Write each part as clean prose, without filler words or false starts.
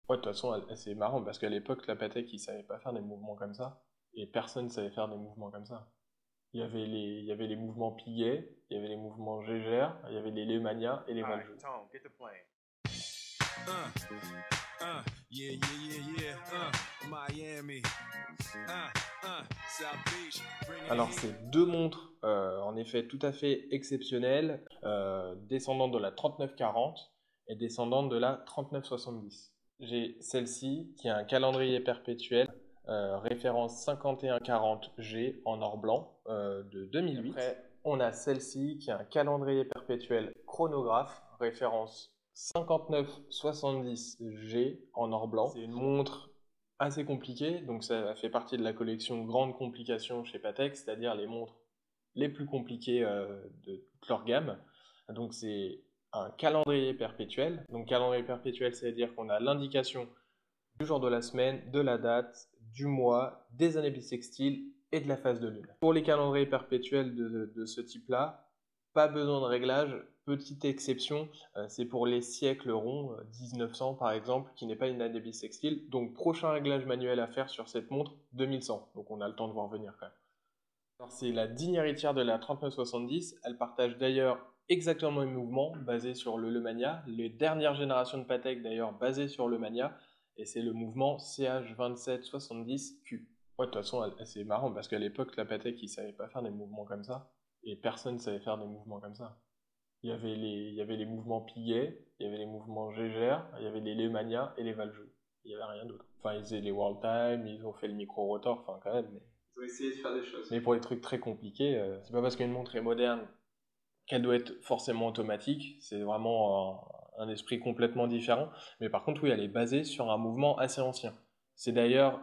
Ouais, de toute façon, c'est marrant parce qu'à l'époque, la Patek, ils savaient pas faire des mouvements comme ça. Et personne savait faire des mouvements comme ça. Il y avait les mouvements Piguet, il y avait les mouvements Gégère, il y avait les Lemania et les Valjoux. Uh, yeah, yeah, yeah, yeah. Miami. South Beach. Bringing the Alors, heat. c'est deux montres, en effet, tout à fait exceptionnelles, descendantes de la 3940 et descendantes de la 3970. J'ai celle-ci qui a un calendrier perpétuel, référence 5140G en or blanc de 2008. Après, on a celle-ci qui a un calendrier perpétuel chronographe, référence 5970G en or blanc. C'est une montre assez compliquée, donc ça fait partie de la collection Grande Complication chez Patek, c'est-à-dire les montres les plus compliquées de toute leur gamme. Donc c'est un calendrier perpétuel. Donc calendrier perpétuel, c'est-à-dire qu'on a l'indication du jour de la semaine, de la date, du mois, des années bissextiles et de la phase de lune. Pour les calendriers perpétuels de ce type-là, pas besoin de réglage. Petite exception, c'est pour les siècles ronds, 1900 par exemple, qui n'est pas une année bissextile. Donc prochain réglage manuel à faire sur cette montre, 2100. Donc on a le temps de voir venir quand même. Alors, c'est la digne héritière de la 3970. Elle partage d'ailleurs exactement le mouvement basé sur le Lemania. Les dernières générations de Patek d'ailleurs basées sur le Mania. Et c'est le mouvement CH2770Q. Ouais, de toute façon, c'est marrant parce qu'à l'époque, la Patek, ils savaient pas faire des mouvements comme ça. Et personne ne savait faire des mouvements comme ça. Il y avait les mouvements Piguet, il y avait les mouvements Gégère, il y avait les Lemania et les Valjoux. Il n'y avait rien d'autre. Enfin, ils faisaient les World Time, ils ont fait le micro-rotor, enfin quand même, mais Ils ont essayé de faire des choses. pour les trucs très compliqués, c'est pas parce qu'une montre est moderne qu'elle doit être forcément automatique. C'est vraiment un esprit complètement différent. Mais par contre, oui, elle est basée sur un mouvement assez ancien. C'est d'ailleurs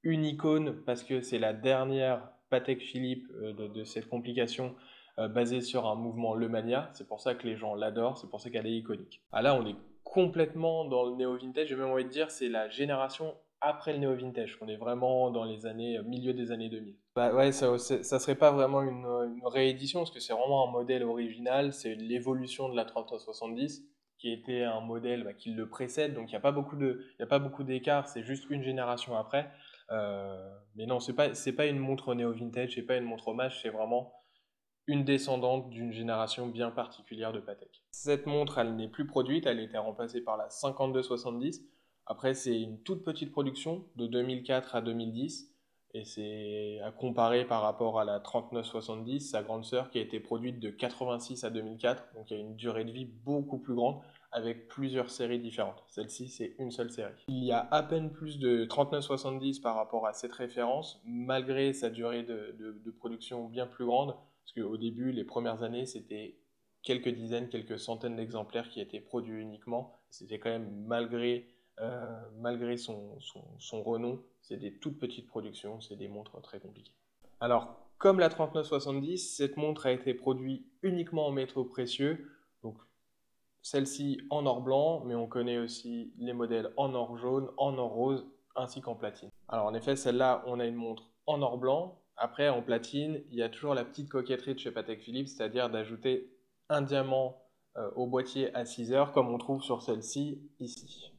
une icône parce que c'est la dernière Patek Philippe de cette complication basée sur un mouvement Lemania. C'est pour ça que les gens l'adorent, c'est pour ça qu'elle est iconique. Ah là, on est complètement dans le néo-vintage. J'ai même envie de dire, c'est la génération après le néo-vintage. On est vraiment dans les années, milieu des années 2000. Bah ouais, ça serait pas vraiment une réédition, parce que c'est vraiment un modèle original, c'est l'évolution de la 3370, qui était un modèle qui le précède, donc il y a pas beaucoup d'écart, c'est juste une génération après. Mais non, c'est pas une montre néo-vintage, c'est pas une montre hommage, c'est vraiment une descendante d'une génération bien particulière de Patek. Cette montre, elle n'est plus produite, elle a été remplacée par la 5270. Après, c'est une toute petite production de 2004 à 2010. Et c'est à comparer par rapport à la 3970, sa grande sœur, qui a été produite de 86 à 2004. Donc il y a une durée de vie beaucoup plus grande avec plusieurs séries différentes. Celle-ci, c'est une seule série. Il y a à peine plus de 3970 par rapport à cette référence, malgré sa durée de production bien plus grande. Parce qu'au début, les premières années, c'était quelques dizaines, quelques centaines d'exemplaires qui étaient produits uniquement. C'était quand même malgré son renom, c'est des toutes petites productions, c'est des montres très compliquées. Alors, comme la 3970, cette montre a été produite uniquement en métaux précieux, donc celle-ci en or blanc, mais on connaît aussi les modèles en or jaune, en or rose, ainsi qu'en platine. Alors en effet, celle-là, on a une montre en or blanc. Après, en platine, il y a toujours la petite coquetterie de chez Patek Philippe, c'est-à-dire d'ajouter un diamant au boîtier à 6 heures, comme on trouve sur celle-ci ici.